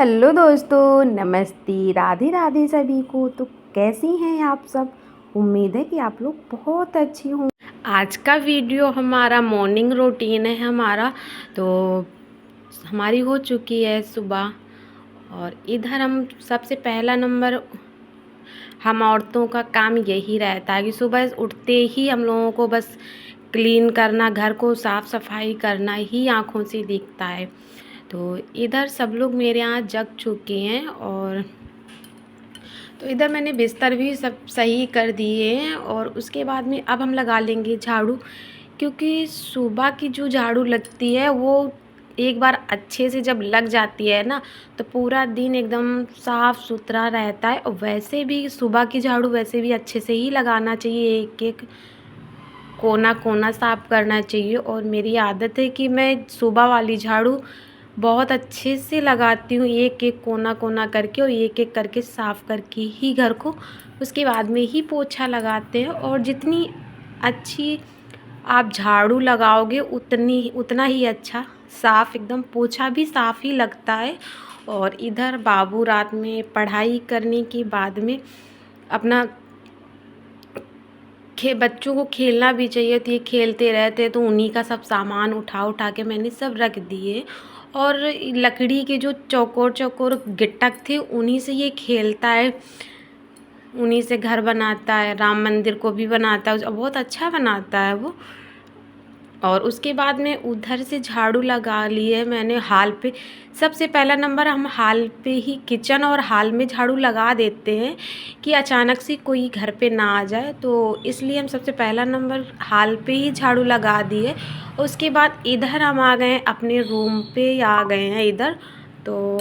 Hello दोस्तों, नमस्ते, राधे राधे सभी को। तो कैसी हैं आप सब? उम्मीद है कि आप लोग बहुत अच्छी हों। आज का वीडियो हमारा मॉर्निंग रूटीन है हमारा। तो हमारी हो चुकी है सुबह, और इधर हम सबसे पहला नंबर हम औरतों का काम यही रहता है कि सुबह उठते ही हम लोगों को बस क्लीन करना, घर को साफ़ सफाई करना ही आँखों से दिखता है। तो इधर सब लोग मेरे यहाँ जग चुके हैं, और तो इधर मैंने बिस्तर भी सब सही कर दिए हैं। और उसके बाद में अब हम लगा लेंगे झाड़ू, क्योंकि सुबह की जो झाड़ू लगती है वो एक बार अच्छे से जब लग जाती है ना, तो पूरा दिन एकदम साफ़ सुथरा रहता है। और वैसे भी सुबह की झाड़ू वैसे भी अच्छे से ही लगाना चाहिए, एक एक कोना कोना साफ़ करना चाहिए। और मेरी आदत है कि मैं सुबह वाली झाड़ू बहुत अच्छे से लगाती हूँ, एक एक कोना कोना करके, और एक एक करके साफ़ करके ही घर को उसके बाद में ही पोछा लगाते हैं। और जितनी अच्छी आप झाड़ू लगाओगे उतना ही अच्छा साफ़ एकदम पोछा भी साफ़ ही लगता है। और इधर बाबू रात में पढ़ाई करने के बाद में अपना बच्चों को खेलना भी चाहिए, तो ये खेलते रहते हैं, तो उन्हीं का सब सामान उठा उठा के मैंने सब रख दिए। और लकड़ी के जो चौकोर चौकोर गिट्टक थे उन्हीं से ये खेलता है, उन्हीं से घर बनाता है, राम मंदिर को भी बनाता है, बहुत अच्छा बनाता है वो। और उसके बाद में उधर से झाड़ू लगा लिए मैंने हाल पे। सबसे पहला नंबर हम हाल पे ही किचन और हाल में झाड़ू लगा देते हैं कि अचानक से कोई घर पे ना आ जाए, तो इसलिए हम सबसे पहला नंबर हाल पे ही झाड़ू लगा दिए। उसके बाद इधर हम आ गए अपने रूम पे, आ गए हैं इधर। तो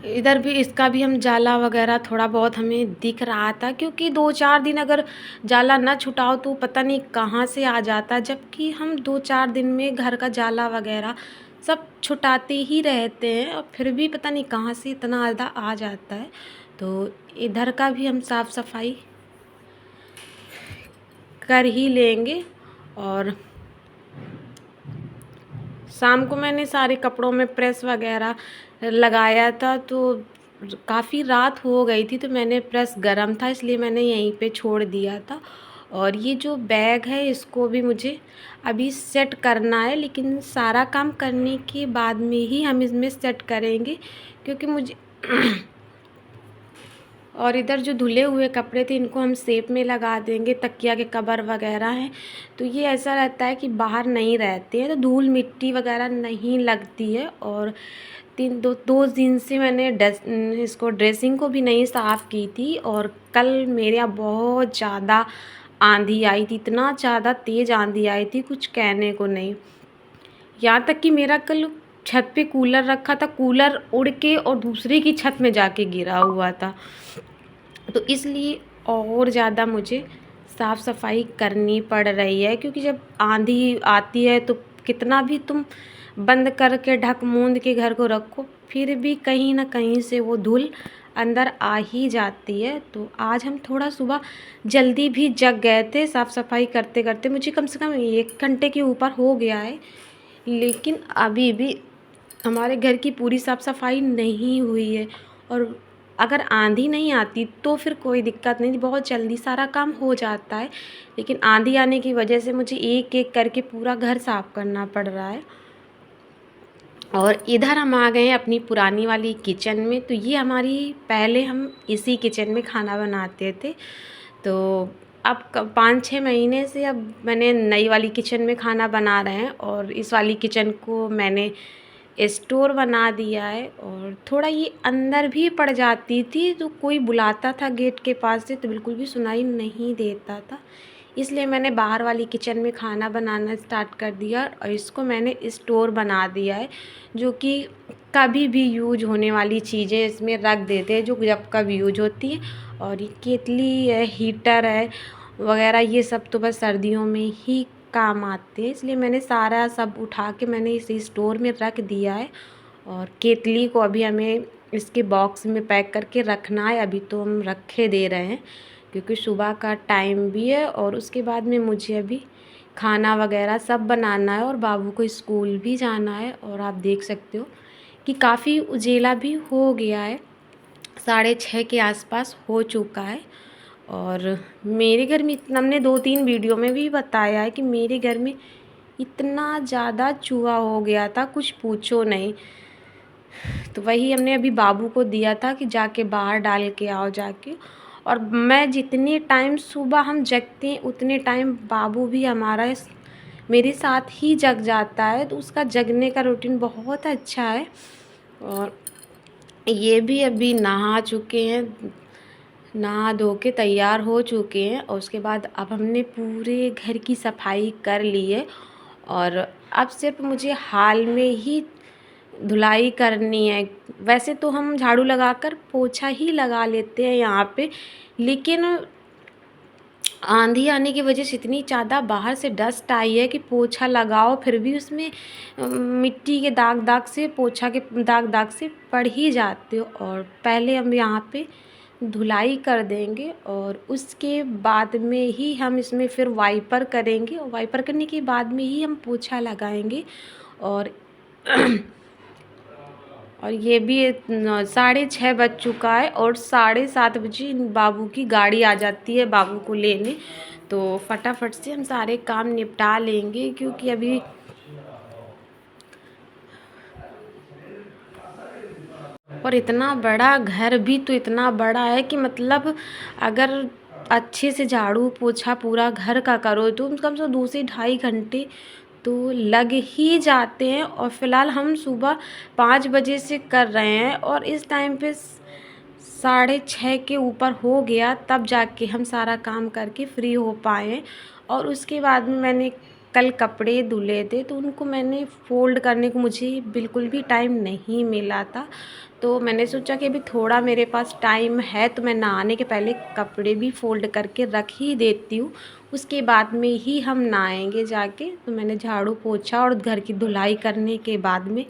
इधर भी इसका भी हम जाला वगैरह थोड़ा बहुत हमें दिख रहा था, क्योंकि 2-4 दिन अगर जाला ना छुटाओ तो पता नहीं कहाँ से आ जाता, जबकि हम 2-4 दिन में घर का जाला वगैरह सब छुटाते ही रहते हैं, और फिर भी पता नहीं कहाँ से इतना ज़्यादा आ जाता है। तो इधर का भी हम साफ़ सफाई कर ही लेंगे। और शाम को मैंने सारे कपड़ों में प्रेस वगैरह लगाया था, तो काफ़ी रात हो गई थी, तो मैंने प्रेस गरम था इसलिए मैंने यहीं पे छोड़ दिया था। और ये जो बैग है इसको भी मुझे अभी सेट करना है, लेकिन सारा काम करने के बाद में ही हम इसमें सेट करेंगे, क्योंकि मुझे और इधर जो धुले हुए कपड़े थे इनको हम शेप में लगा देंगे, तकिया के कवर वगैरह हैं, तो ये ऐसा रहता है कि बाहर नहीं रहते हैं, तो धूल मिट्टी वगैरह नहीं लगती है। और 2 दिन से मैंने इसको ड्रेसिंग को भी नहीं साफ़ की थी। और कल मेरे यहाँ बहुत ज़्यादा आंधी आई थी, इतना ज़्यादा तेज़ आंधी आई थी कुछ कहने को नहीं। यहाँ तक कि मेरा कल छत पे कूलर रखा था, कूलर उड़ के और दूसरे की छत में जाके गिरा हुआ था। तो इसलिए और ज़्यादा मुझे साफ़ सफाई करनी पड़ रही है, क्योंकि जब आंधी आती है तो कितना भी तुम बंद करके ढक मूंद के घर को रखो, फिर भी कहीं ना कहीं से वो धूल अंदर आ ही जाती है। तो आज हम थोड़ा सुबह जल्दी भी जग गए थे, साफ़ सफाई करते करते मुझे कम से कम 1 घंटे के ऊपर हो गया है, लेकिन अभी भी हमारे घर की पूरी साफ़ सफाई नहीं हुई है। और अगर आंधी नहीं आती तो फिर कोई दिक्कत नहीं, बहुत जल्दी सारा काम हो जाता है, लेकिन आंधी आने की वजह से मुझे एक एक करके पूरा घर साफ़ करना पड़ रहा है। और इधर हम आ गए हैं अपनी पुरानी वाली किचन में। तो ये हमारी, पहले हम इसी किचन में खाना बनाते थे, तो अब 5-6 महीने से अब मैंने नई वाली किचन में खाना बना रहे हैं। और इस वाली किचन को मैंने स्टोर बना दिया है, और थोड़ा ये अंदर भी पड़ जाती थी, तो कोई बुलाता था गेट के पास से तो बिल्कुल भी सुनाई नहीं देता था, इसलिए मैंने बाहर वाली किचन में खाना बनाना स्टार्ट कर दिया। और इसको मैंने स्टोर बना दिया है, जो कि कभी भी यूज होने वाली चीज़ें इसमें रख देते हैं, जो जब कभी यूज होती है। और ये केतली है, हीटर है वगैरह, ये सब तो बस सर्दियों में ही काम आते हैं, इसलिए मैंने सारा सब उठा के मैंने इस स्टोर में रख दिया है। और केतली को अभी हमें इसके बॉक्स में पैक करके रखना है, अभी तो हम रखे दे रहे हैं, क्योंकि सुबह का टाइम भी है। और उसके बाद में मुझे अभी खाना वगैरह सब बनाना है, और बाबू को स्कूल भी जाना है। और आप देख सकते हो कि काफ़ी उजेला भी हो गया है, 6:30 के आसपास हो चुका है। और मेरे घर में हमने 2-3 वीडियो में भी बताया है कि मेरे घर में इतना ज़्यादा चूहा हो गया था, कुछ पूछो नहीं। तो वही हमने अभी बाबू को दिया था कि जाके बाहर डाल के आओ जाके। और मैं जितने टाइम सुबह हम जगते हैं उतने टाइम बाबू भी हमारा मेरे साथ ही जग जाता है, तो उसका जगने का रूटीन बहुत अच्छा है। और ये भी अभी नहा चुके हैं, नहा धो के तैयार हो चुके हैं, और उसके बाद अब हमने पूरे घर की सफाई कर ली है। और अब सिर्फ मुझे हाल में ही धुलाई करनी है। वैसे तो हम झाड़ू लगाकर पोछा ही लगा लेते हैं यहाँ पे, लेकिन आंधी आने की वजह से इतनी ज़्यादा बाहर से डस्ट आई है कि पोछा लगाओ फिर भी उसमें मिट्टी के दाग दाग से, पोछा के दाग दाग से पड़ ही जाते हो। और पहले हम यहाँ पे धुलाई कर देंगे और उसके बाद में ही हम इसमें फिर वाइपर करेंगे, और वाइपर करने के बाद में ही हम पोछा लगाएंगे। और और ये भी 6:30 बज चुका है, और 7:30 बजे बाबू की गाड़ी आ जाती है बाबू को लेने। तो फटाफट से हम सारे काम निपटा लेंगे, क्योंकि अभी और इतना बड़ा घर भी तो इतना बड़ा है कि मतलब अगर अच्छे से झाड़ू पोछा पूरा घर का करो तो कम से कम 2 से ढाई घंटे तो लग ही जाते हैं। और फ़िलहाल हम सुबह 5 बजे से कर रहे हैं, और इस टाइम पे 6:30 के ऊपर हो गया, तब जाके हम सारा काम करके फ्री हो पाए हैं। और उसके बाद में मैंने कल कपड़े धुले थे, तो उनको मैंने फ़ोल्ड करने को मुझे बिल्कुल भी टाइम नहीं मिला था। तो मैंने सोचा कि अभी थोड़ा मेरे पास टाइम है, तो मैं नहाने के पहले कपड़े भी फ़ोल्ड करके रख ही देती हूँ, उसके बाद में ही हम नहाएंगे जाके। तो मैंने झाड़ू पोछा और घर की धुलाई करने के बाद में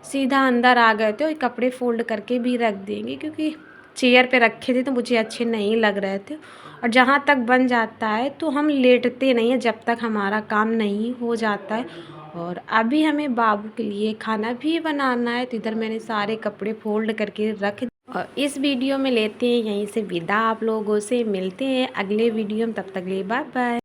सीधा अंदर आ गए थे, और कपड़े फ़ोल्ड करके भी रख देंगे, क्योंकि चेयर पे रखे थे तो मुझे अच्छे नहीं लग रहे थे। और जहाँ तक बन जाता है तो हम लेटते नहीं हैं जब तक हमारा काम नहीं हो जाता है। और अभी हमें बाबू के लिए खाना भी बनाना है, तो इधर मैंने सारे कपड़े फ़ोल्ड करके रख। और इस वीडियो में लेते हैं यहीं से विदा, आप लोगों से मिलते हैं अगले वीडियो में, तब तक के लिए बाय बाय।